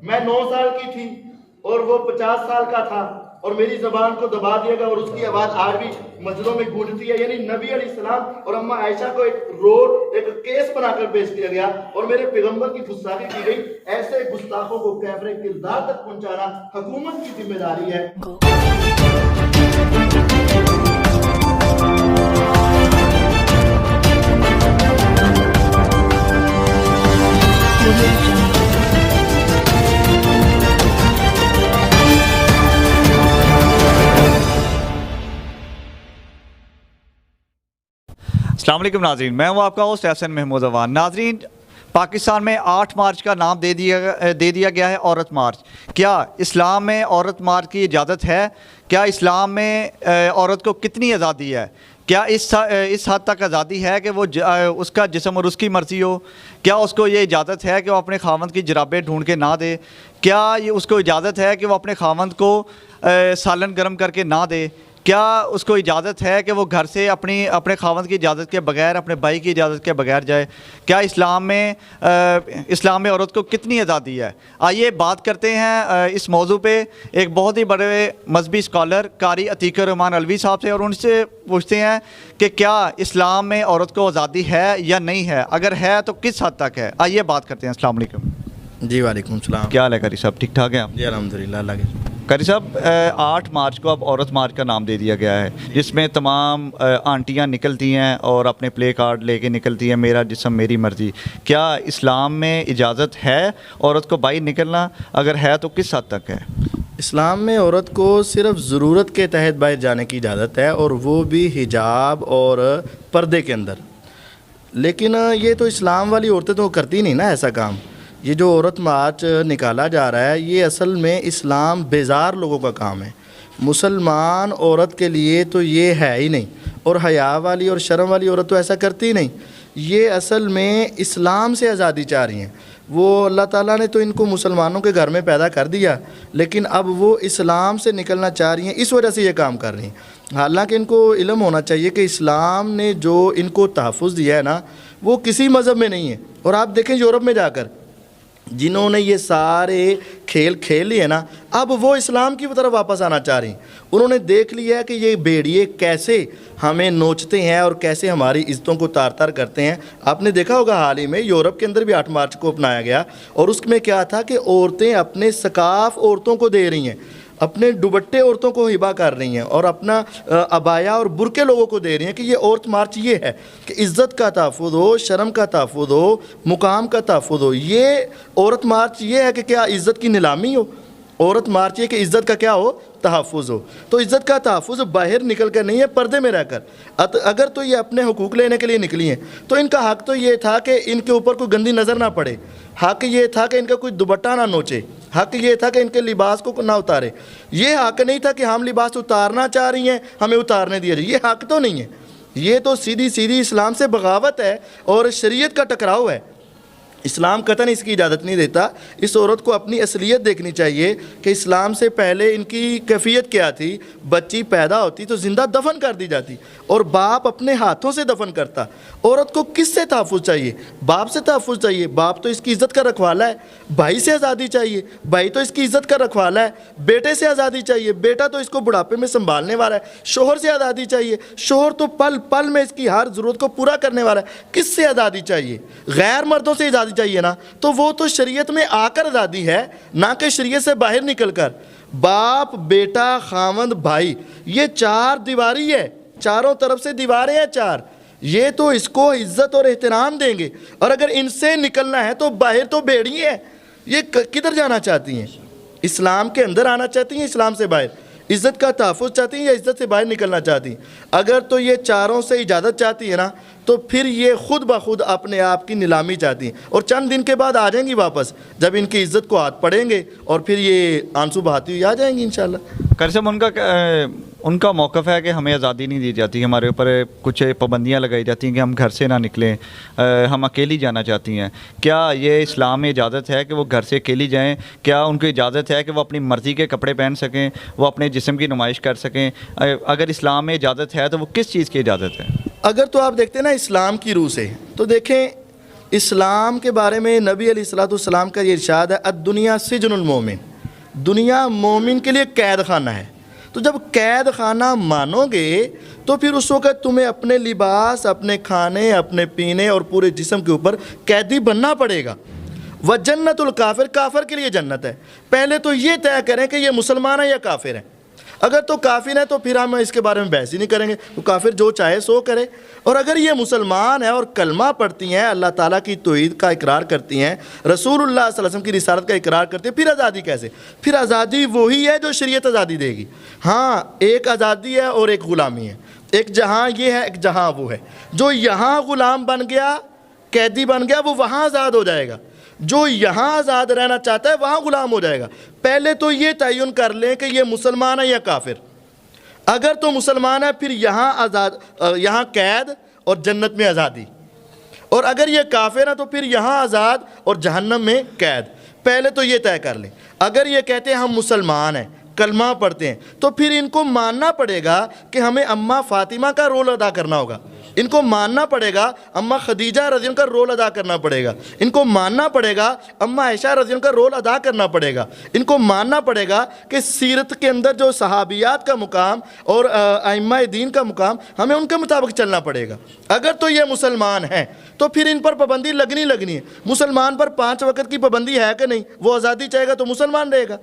میں 9 سال کی تھی اور وہ 50 سال کا تھا، اور میری زبان کو دبا دیا گیا اور اس کی آواز آج بھی مسجدوں میں گونجتی ہے. یعنی نبی علیہ السلام اور اماں عائشہ کو ایک کیس بنا کر پیش کیا گیا اور میرے پیغمبر کی گستاخی کی گئی. ایسے گستاخوں کو کیفر کردار تک پہنچانا حکومت کی ذمہ داری ہے. السلام علیکم ناظرین، میں ہوں آپ کا ہوسٹ احسن محمود اوان. ناظرین، پاکستان میں 8 مارچ کا نام دے دیا گیا ہے عورت مارچ. کیا اسلام میں عورت مارچ کی اجازت ہے؟ کیا اسلام میں عورت کو کتنی آزادی ہے؟ کیا اس حد تک آزادی ہے کہ وہ اس کا جسم اور اس کی مرضی ہو؟ کیا اس کو یہ اجازت ہے کہ وہ اپنے خاوند کی جرابیں ڈھونڈ کے نہ دے؟ کیا یہ اس کو اجازت ہے کہ وہ اپنے خاوند کو سالن گرم کر کے نہ دے؟ کیا اس کو اجازت ہے کہ وہ گھر سے اپنے خاوند کی اجازت کے بغیر، اپنے بھائی کی اجازت کے بغیر جائے؟ کیا اسلام میں عورت کو کتنی آزادی ہے؟ آئیے بات کرتے ہیں اس موضوع پہ ایک بہت ہی بڑے مذہبی اسکالر قاری عتیق الرحمان علوی صاحب سے، اور ان سے پوچھتے ہیں کہ کیا اسلام میں عورت کو آزادی ہے یا نہیں ہے؟ اگر ہے تو کس حد تک ہے؟ آئیے بات کرتے ہیں. السلام علیکم. جی وعلیکم السلام. کیا حال ہے قاری صاحب؟ ٹھیک ٹھاک ہیں آپ؟ جی الحمدللہ اللہ کے. قاری صاحب، 8 مارچ کو اب عورت مارچ کا نام دے دیا گیا ہے، جس میں تمام آنٹیاں نکلتی ہیں اور اپنے پلے کارڈ لے کے نکلتی ہیں، میرا جسم میری مرضی. کیا اسلام میں اجازت ہے عورت کو باہر نکلنا؟ اگر ہے تو کس حد تک ہے؟ اسلام میں عورت کو صرف ضرورت کے تحت باہر جانے کی اجازت ہے، اور وہ بھی حجاب اور پردے کے اندر. لیکن یہ تو اسلام والی عورتیں تو کرتی نہیں نا ایسا کام. یہ جو عورت مارچ نکالا جا رہا ہے یہ اصل میں اسلام بیزار لوگوں کا کام ہے. مسلمان عورت کے لیے تو یہ ہے ہی نہیں، اور حیا والی اور شرم والی عورت تو ایسا کرتی نہیں. یہ اصل میں اسلام سے آزادی چاہ رہی ہیں. وہ اللہ تعالیٰ نے تو ان کو مسلمانوں کے گھر میں پیدا کر دیا، لیکن اب وہ اسلام سے نکلنا چاہ رہی ہیں، اس وجہ سے یہ کام کر رہی ہیں. حالانکہ ان کو علم ہونا چاہیے کہ اسلام نے جو ان کو تحفظ دیا ہے نا، وہ کسی مذہب میں نہیں ہے. اور آپ دیکھیں یورپ میں جا کر جنہوں نے یہ سارے کھیل کھیل لیے نا، اب وہ اسلام کی طرف واپس آنا چاہ رہی ہیں. انہوں نے دیکھ لیا ہے کہ یہ بھیڑیے کیسے ہمیں نوچتے ہیں اور کیسے ہماری عزتوں کو تار تار کرتے ہیں. آپ نے دیکھا ہوگا حال ہی میں یورپ کے اندر بھی 8 مارچ کو اپنایا گیا، اور اس میں کیا تھا کہ عورتیں اپنے ثقاف عورتوں کو دے رہی ہیں، اپنے دوپٹے عورتوں کو ہبا کر رہی ہیں، اور اپنا عبایا اور برقعے لوگوں کو دے رہی ہیں. کہ یہ عورت مارچ یہ ہے کہ عزت کا تحفظ ہو، شرم کا تحفظ ہو، مقام کا تحفظ ہو. یہ عورت مارچ یہ ہے کہ کیا عزت کی نیلامی ہو؟ عورت مارچ یہ کہ عزت کا کیا ہو؟ تحفظ ہو. تو عزت کا تحفظ باہر نکل کر نہیں ہے، پردے میں رہ کر. اگر تو یہ اپنے حقوق لینے کے لیے نکلی ہیں تو ان کا حق تو یہ تھا کہ ان کے اوپر کوئی گندی نظر نہ پڑے. حق یہ تھا کہ ان کا کوئی دوپٹہ نہ نوچے. حق یہ تھا کہ ان کے لباس کو نہ اتارے. یہ حق نہیں تھا کہ ہم لباس اتارنا چاہ رہی ہیں ہمیں اتارنے دیا جائے. یہ حق تو نہیں ہے. یہ تو سیدھی اسلام سے بغاوت ہے اور شریعت کا ٹکراؤ ہے. اسلام قطعاً اس کی اجازت نہیں دیتا. اس عورت کو اپنی اصلیت دیکھنی چاہیے کہ اسلام سے پہلے ان کی کیفیت کیا تھی. بچی پیدا ہوتی تو زندہ دفن کر دی جاتی، اور باپ اپنے ہاتھوں سے دفن کرتا. عورت کو کس سے تحفظ چاہیے؟ باپ سے تحفظ چاہیے. باپ تو اس کی عزت کا رکھوالا ہے. بھائی سے آزادی چاہیے. بھائی تو اس کی عزت کا رکھوالا ہے. بیٹے سے آزادی چاہیے. بیٹا تو اس کو بڑھاپے میں سنبھالنے والا ہے. شوہر سے آزادی چاہیے. شوہر تو پل پل میں اس کی ہر ضرورت کو پورا کرنے والا ہے. کس سے آزادی چاہیے؟ غیر مردوں سے آزادی چاہیے نا. تو وہ تو شریعت میں آ کر آزادی ہے، نہ کہ شریعت سے باہر نکل کر. باپ، بیٹا، خاوند، بھائی، یہ 4 دیواری ہے. چاروں طرف سے دیواریں ہیں 4. یہ تو اس کو عزت اور احترام دیں گے. اور اگر ان سے نکلنا ہے تو باہر تو بھیڑی ہے. یہ کدھر جانا چاہتی ہیں؟ اسلام کے اندر آنا چاہتی ہیں، اسلام سے باہر؟ عزت کا تحفظ چاہتی ہیں یا عزت سے باہر نکلنا چاہتی ہیں؟ اگر تو یہ چاروں سے اجازت چاہتی ہے نا، تو پھر یہ خود بخود اپنے آپ کی نیلامی چاہتی ہیں، اور چند دن کے بعد آ جائیں گی واپس، جب ان کی عزت کو ہاتھ پڑیں گے، اور پھر یہ آنسو بہاتی ہوئی آ جائیں گی انشاءاللہ. قاری صاحب، ان کا موقف ہے کہ ہمیں آزادی نہیں دی جاتی، ہمارے اوپر کچھ پابندیاں لگائی جاتی ہیں کہ ہم گھر سے نہ نکلیں، ہم اکیلی جانا چاہتی ہیں. کیا یہ اسلام میں اجازت ہے کہ وہ گھر سے اکیلی جائیں؟ کیا ان کو اجازت ہے کہ وہ اپنی مرضی کے کپڑے پہن سکیں، وہ اپنے جسم کی نمائش کر سکیں؟ اگر اسلام میں اجازت ہے تو وہ کس چیز کی اجازت ہے؟ اگر تو آپ دیکھتے ہیں نا اسلام کی روح سے، تو دیکھیں اسلام کے بارے میں نبی علیہ الصلوۃ والسلام کا یہ ارشاد ہے الدنیا سجن المومن، دنیا مومن کے لیے قید خانہ ہے۔ تو جب قید خانہ مانو گے تو پھر اس وقت تمہیں اپنے لباس، اپنے کھانے، اپنے پینے اور پورے جسم کے اوپر قیدی بننا پڑے گا۔ وجنت الکافر، کافر کے لیے جنت ہے۔ پہلے تو یہ طے کریں کہ یہ مسلمان ہے یا کافر ہے۔ اگر تو کافر ہے تو پھر ہم اس کے بارے میں بحث ہی نہیں کریں گے، تو کافر جو چاہے سو کرے۔ اور اگر یہ مسلمان ہے اور کلمہ پڑھتی ہیں، اللہ تعالیٰ کی توحید کا اقرار کرتی ہیں، رسول اللہ صلی اللہ علیہ وسلم کی رسالت کا اقرار کرتی ہیں، پھر آزادی کیسے؟ پھر آزادی وہی ہے جو شریعت آزادی دے گی۔ ہاں، ایک آزادی ہے اور ایک غلامی ہے، ایک جہاں یہ ہے، ایک جہاں وہ ہے۔ جو یہاں غلام بن گیا، قیدی بن گیا، وہ وہاں آزاد ہو جائے گا۔ جو یہاں آزاد رہنا چاہتا ہے وہاں غلام ہو جائے گا۔ پہلے تو یہ تعین کر لیں کہ یہ مسلمان ہے یا کافر۔ اگر تو مسلمان ہے پھر یہاں قید اور جنت میں آزادی، اور اگر یہ کافر ہے تو پھر یہاں آزاد اور جہنم میں قید۔ پہلے تو یہ طے کر لیں۔ اگر یہ کہتے ہیں ہم مسلمان ہیں، کلمہ پڑھتے ہیں، تو پھر ان کو ماننا پڑے گا کہ ہمیں اماں فاطمہ کا رول ادا کرنا ہوگا، ان کو ماننا پڑے گا اماں خدیجہ رضی اللہ عنہ کا رول ادا کرنا پڑے گا، ان کو ماننا پڑے گا اماں عائشہ رضی اللہ عنہ کا رول ادا کرنا پڑے گا، ان کو ماننا پڑے گا کہ سیرت کے اندر جو صحابیات کا مقام اور ائمہ دین کا مقام، ہمیں ان کے مطابق چلنا پڑے گا۔ اگر تو یہ مسلمان ہیں تو پھر ان پر پابندی لگنی ہے۔ مسلمان پر 5 وقت کی پابندی ہے کہ نہیں؟ وہ آزادی چاہے گا تو مسلمان رہے گا۔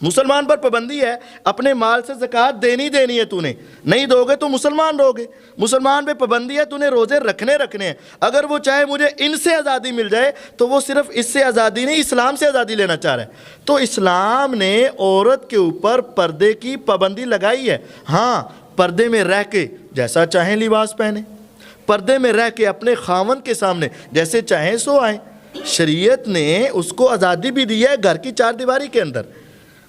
مسلمان پر پابندی ہے اپنے مال سے زکوٰۃ دینی ہے، تو نے نہیں دو گے تو مسلمان رہو گے۔ مسلمان پہ پابندی ہے تو نے روزے رکھنے ہیں۔ اگر وہ چاہے مجھے ان سے آزادی مل جائے تو وہ صرف اس سے آزادی نہیں، اسلام سے آزادی لینا چاہ رہا ہے۔ تو اسلام نے عورت کے اوپر پردے کی پابندی لگائی ہے۔ ہاں، پردے میں رہ کے جیسا چاہیں لباس پہنے، پردے میں رہ کے اپنے خاوند کے سامنے جیسے چاہیں سو آئیں۔ شریعت نے اس کو آزادی بھی دی ہے گھر کی 4 دیواری کے اندر۔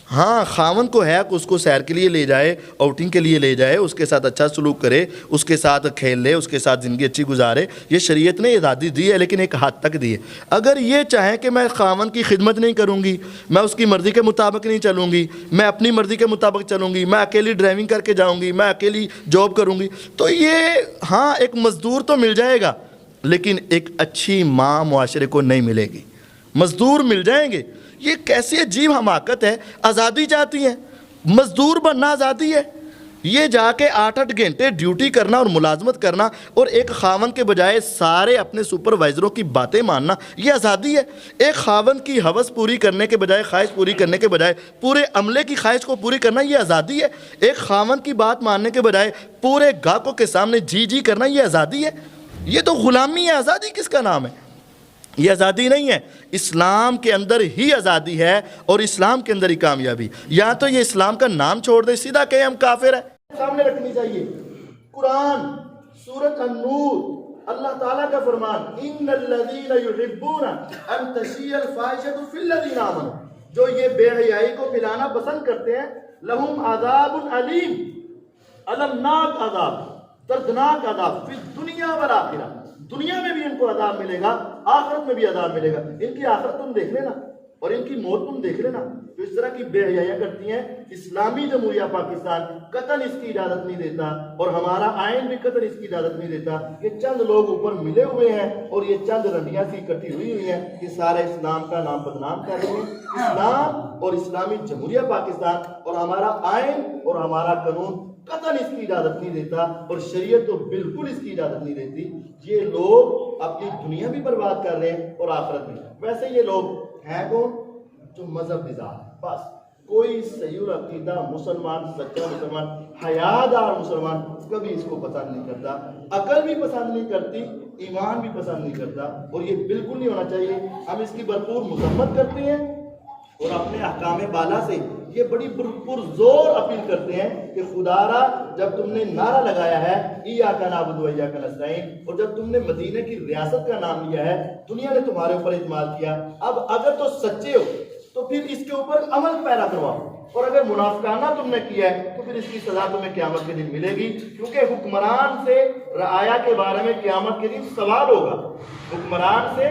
ہاں، خاوند کو ہے کہ اس کو سیر کے لیے لے جائے، آؤٹنگ کے لیے لے جائے، اس کے ساتھ اچھا سلوک کرے، اس کے ساتھ کھیل لے، اس کے ساتھ زندگی اچھی گزارے۔ یہ شریعت نے آزادی دی ہے، لیکن ایک حد تک دی ہے۔ اگر یہ چاہیں کہ میں خاوند کی خدمت نہیں کروں گی، میں اس کی مرضی کے مطابق نہیں چلوں گی، میں اپنی مرضی کے مطابق چلوں گی، میں اکیلی ڈرائیونگ کر کے جاؤں گی، میں اکیلی جاب کروں گی، تو یہ ہاں ایک مزدور تو مل جائے گا، لیکن ایک اچھی ماں معاشرے کو نہیں ملے گی۔ مزدور مل جائیں گے، یہ کیسی عجیب حماقت ہے۔ آزادی چاہتی ہیں، مزدور بننا آزادی ہے؟ یہ جا کے 8-8 گھنٹے ڈیوٹی کرنا اور ملازمت کرنا اور ایک خاوند کے بجائے سارے اپنے سپروائزروں کی باتیں ماننا، یہ آزادی ہے؟ ایک خاوند کی ہوس پوری کرنے کے بجائے، خواہش پوری کرنے کے بجائے پورے عملے کی خواہش کو پوری کرنا، یہ آزادی ہے؟ ایک خاوند کی بات ماننے کے بجائے پورے گاہکوں کے سامنے جی کرنا، یہ آزادی ہے؟ یہ تو غلامی ہے۔ آزادی کس کا نام ہے؟ یہ آزادی نہیں ہے۔ اسلام کے اندر ہی آزادی ہے اور اسلام کے اندر ہی کامیابی۔ یا تو یہ اسلام کا نام چھوڑ دے، سیدھا کہیں ہم کافر ہیں۔ سامنے رکھنی چاہیے قرآن سورۃ النور، اللہ تعالیٰ کا فرمان ان الذین یحبون ان تشیع الفاحشۃ فی الذین آمنوا، جو یہ بے حیائی کو پھیلانا پسند کرتے ہیں، لہم عذاب علیم، المناک عذاب، دردناک عذاب، فی الدنیا والآخرہ، دنیا میں بھی ان کو عذاب ملے گا، آخرت میں بھی عذاب ملے گا۔ ان کی آخرت تم دیکھ لینا اور ان کی موت تم دیکھ لینا، جو اس طرح کی بے حیائیاں کرتی ہیں۔ اسلامی جمہوریہ پاکستان قطعاً اس کی اجازت نہیں دیتا، اور ہمارا آئین بھی قطعاً اس کی اجازت نہیں دیتا۔ یہ چند لوگ اوپر ملے ہوئے ہیں اور یہ چند رنڈیاں سی اکٹھی ہوئی ہیں، یہ سارے اسلام کا نام بدنام کر رہے ہیں۔ اسلام اور اسلامی جمہوریہ پاکستان اور ہمارا آئین اور ہمارا قانون قطعاً اس کی اجازت نہیں دیتا، اور شریعت تو بالکل اس کی اجازت نہیں دیتی۔ یہ لوگ اپنی دنیا بھی برباد کر رہے ہیں اور آخرت بھی۔ ویسے یہ لوگ ہیں کون؟ جو مذہب نظام، بس کوئی صحیح العقیدہ مسلمان، سچا مسلمان، حیادار مسلمان کبھی اس کو پسند نہیں کرتا، عقل بھی پسند نہیں کرتی، ایمان بھی پسند نہیں کرتا، اور یہ بالکل نہیں ہونا چاہیے۔ ہم اس کی بھرپور مذمت کرتے ہیں اور اپنے احکام بالا سے یہ بڑی پرزور اپیل کرتے ہیں کہ خدا را، جب تم نے نعرہ لگایا ہے ایاک نعبد و ایاک نستعین، اور جب تم نے مدینہ کی ریاست کا نام لیا ہے، دنیا نے تمہارے اوپر اعتماد کیا، اب اگر تو سچے ہو تو پھر اس کے اوپر عمل پیرا کرواؤ، اور اگر منافقانہ تم نے کیا ہے تو پھر اس کی سزا تمہیں قیامت کے دن ملے گی، کیونکہ حکمران سے رعایا کے بارے میں قیامت کے دن سوال ہوگا۔ حکمران سے